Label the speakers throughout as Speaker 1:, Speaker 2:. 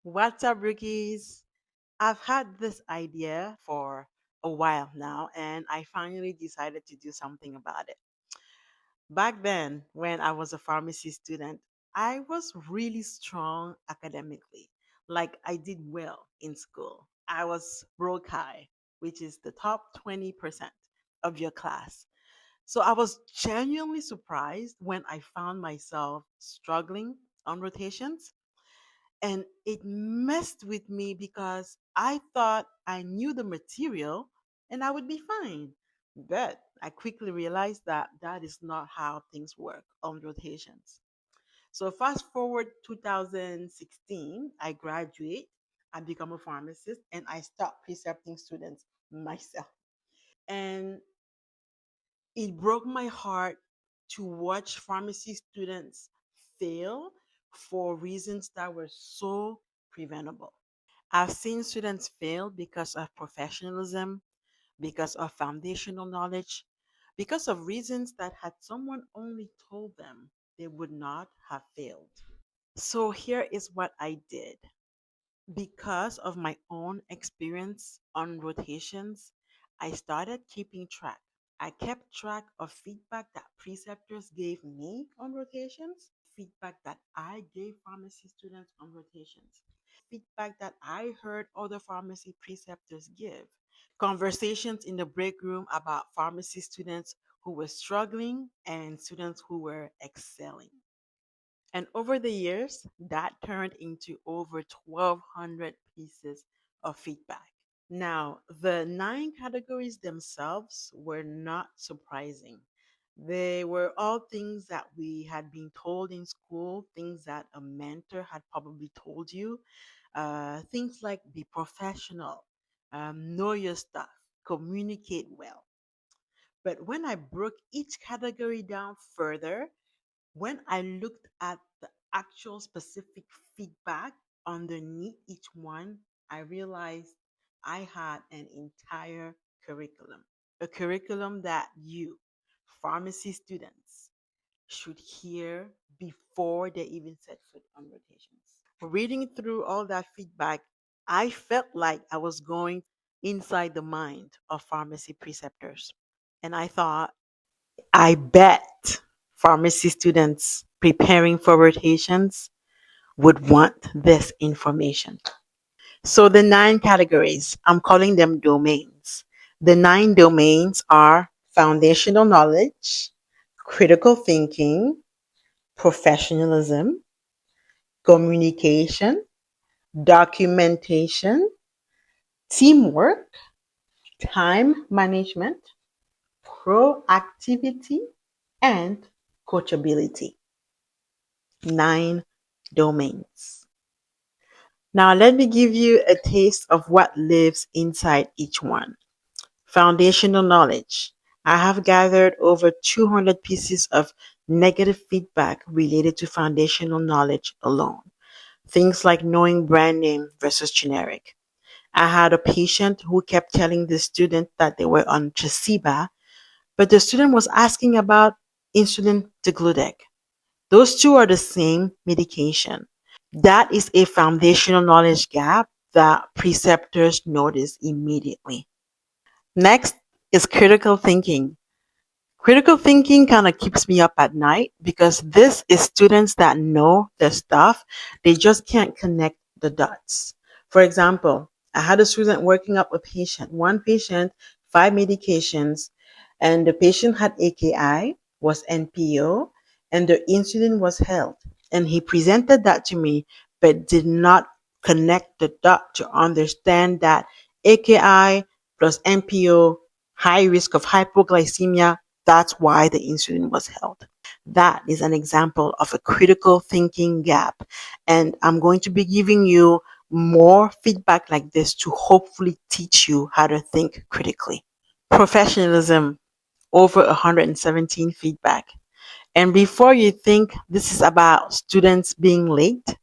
Speaker 1: What's up, rookies? I've had this idea for a while now, and I finally decided to do something about it. Back then, when I was a pharmacy student, I was really strong academically. Like, I did well in school. I was broke high, which is the top 20% of your class. So I was genuinely surprised when I found myself struggling on rotations, and it messed with me because I thought I knew the material and I would be fine. But I quickly realized that that is not how things work on rotations. So fast forward 2016, I graduate, I become a pharmacist, and I start precepting students myself. And it broke my heart to watch pharmacy students fail for reasons that were so preventable. I've seen students fail because of professionalism, because of foundational knowledge, because of reasons that had someone only told them, they would not have failed. So here is what I did. Because of my own experience on rotations, I started keeping track. I kept track of feedback that preceptors gave me on rotations, feedback that I gave pharmacy students on rotations, feedback that I heard other pharmacy preceptors give, conversations in the break room about pharmacy students who were struggling and students who were excelling. And over the years, that turned into over 1,200 pieces of feedback. Now, the nine categories themselves were not surprising. They were all things that we had been told in school, things that a mentor had probably told you. Things like be professional, know your stuff, communicate well. But when I broke each category down further, when I looked at the actual specific feedback underneath each one, I realized I had an entire curriculum, a curriculum that you, pharmacy students, should hear before they even set foot on rotations. Reading through all that feedback, I felt like I was going inside the mind of pharmacy preceptors. And I thought, I bet pharmacy students preparing for rotations would want this information. So, the nine categories, I'm calling them domains. The nine domains are foundational knowledge, critical thinking, professionalism, communication, documentation, teamwork, time management, proactivity, and coachability. Nine domains. Now, let me give you a taste of what lives inside each one. Foundational knowledge. I have gathered over 200 pieces of negative feedback related to foundational knowledge alone. Things like knowing brand name versus generic. I had a patient who kept telling the student that they were on Tresiba, but the student was asking about insulin degludec. Those two are the same medication. That is a foundational knowledge gap that preceptors notice immediately. Next is critical thinking. Critical thinking kind of keeps me up at night because this is students that know their stuff, they just can't connect the dots. For example, I had a student working up a patient, one patient, five medications, and the patient had AKI, was NPO, and the insulin was held. And he presented that to me, but did not connect the dot to understand that AKI plus NPO, high risk of hypoglycemia, that's why the insulin was held. That is an example of a critical thinking gap. And I'm going to be giving you more feedback like this to hopefully teach you how to think critically. Professionalism, over 117 feedback. And before you think this is about students being late,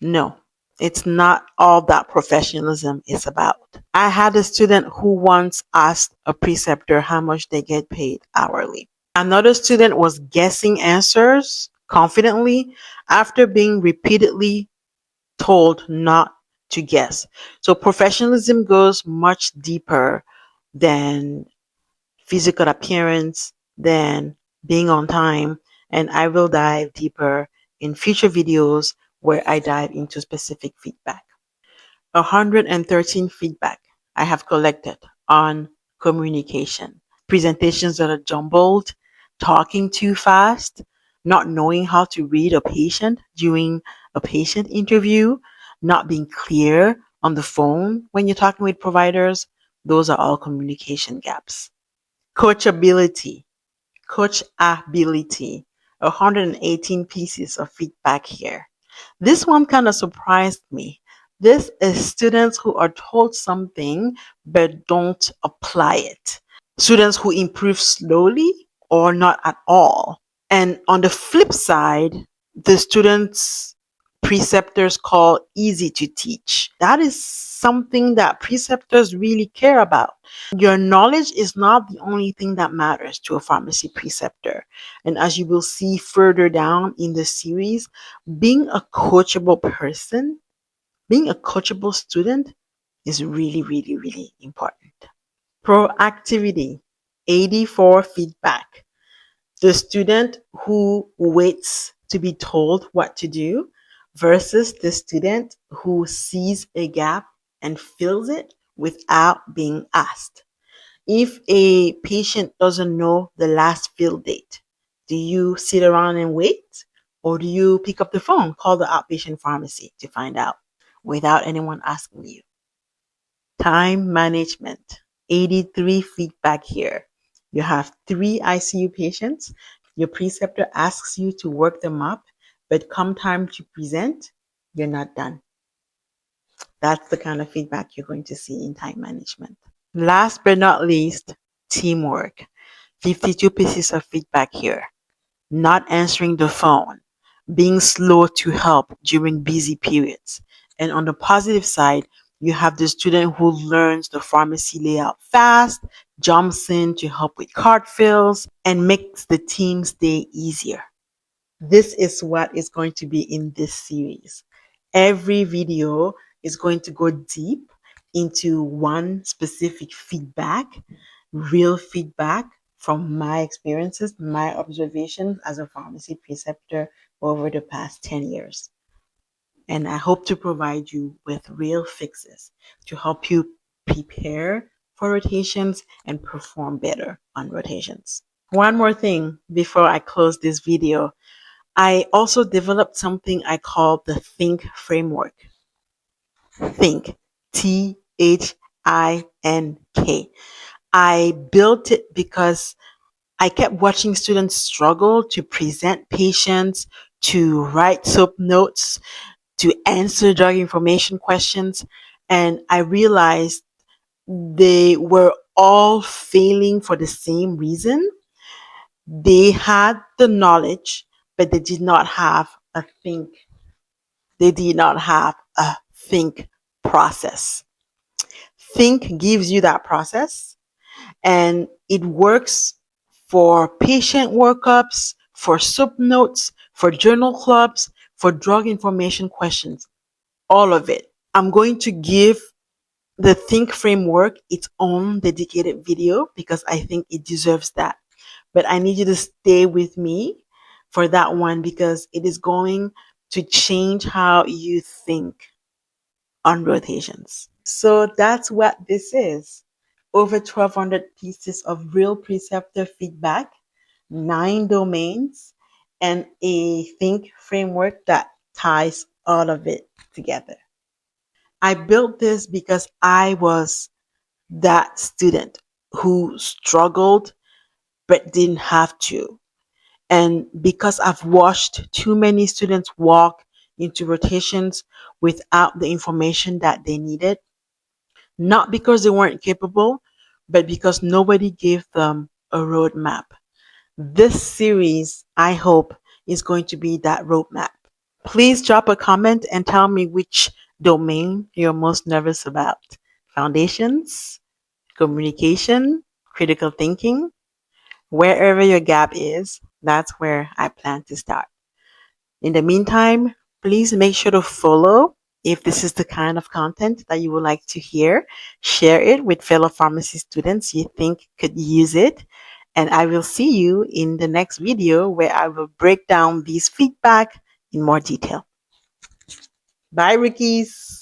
Speaker 1: no, it's not all that professionalism is about. I had a student who once asked a preceptor how much they get paid hourly. Another student was guessing answers confidently after being repeatedly told, not to guess. So professionalism goes much deeper than physical appearance, than being on time. And I will dive deeper in future videos where I dive into specific feedback. 113 feedback I have collected on communication. Presentations that are jumbled, talking too fast, not knowing how to read a patient during a patient interview, not being clear on the phone when you're talking with providers. Those are all communication gaps. Coachability. Coachability. 118 pieces of feedback here. This one kind of surprised me. This is students who are told something but don't apply it. Students who improve slowly or not at all. And on the flip side, the students preceptors call easy to teach. That is something that preceptors really care about. Your knowledge is not the only thing that matters to a pharmacy preceptor. And as you will see further down in the series, being a coachable person, being a coachable student is really, really, really important. Proactivity, 84 feedback. The student who waits to be told what to do versus the student who sees a gap and fills it without being asked. If a patient doesn't know the last fill date, do you sit around and wait? Or do you pick up the phone, call the outpatient pharmacy to find out without anyone asking you? Time management. 83 feedback here. You have 3 ICU patients. Your preceptor asks you to work them up, but come time to present, you're not done. That's the kind of feedback you're going to see in time management. Last but not least, teamwork. 52 pieces of feedback here. Not answering the phone, being slow to help during busy periods. And on the positive side, you have the student who learns the pharmacy layout fast, jumps in to help with cart fills, and makes the team's day easier. This is what is going to be in this series. Every video is going to go deep into one specific feedback, real feedback from my experiences, my observations as a pharmacy preceptor over the past 10 years. And I hope to provide you with real fixes to help you prepare for rotations and perform better on rotations. One more thing before I close this video. I also developed something I call the Think framework. Think. THINK. I built it because I kept watching students struggle to present patients, to write soap notes, to answer drug information questions. And I realized they were all failing for the same reason. They had the knowledge, but they did not have a think. They did not have a think process. Think gives you that process, and it works for patient workups, for sub notes, for journal clubs, for drug information questions, all of it. I'm going to give the Think framework its own dedicated video because I think it deserves that. But I need you to stay with me for that one because it is going to change how you think on rotations. So that's what this is. Over 1,200 pieces of real preceptor feedback, 9 domains, and a think framework that ties all of it together. I built this because I was that student who struggled but didn't have to. And because I've watched too many students walk into rotations without the information that they needed, not because they weren't capable, but because nobody gave them a roadmap. This series, I hope, is going to be that roadmap. Please drop a comment and tell me which domain you're most nervous about. Foundations, communication, critical thinking. Wherever your gap is, that's where I plan to start. In the meantime, please make sure to follow If this is the kind of content that you would like to hear, share it with fellow pharmacy students you think could use it. And I will see you in the next video where I will break down these feedback in more detail. Bye, Rickies.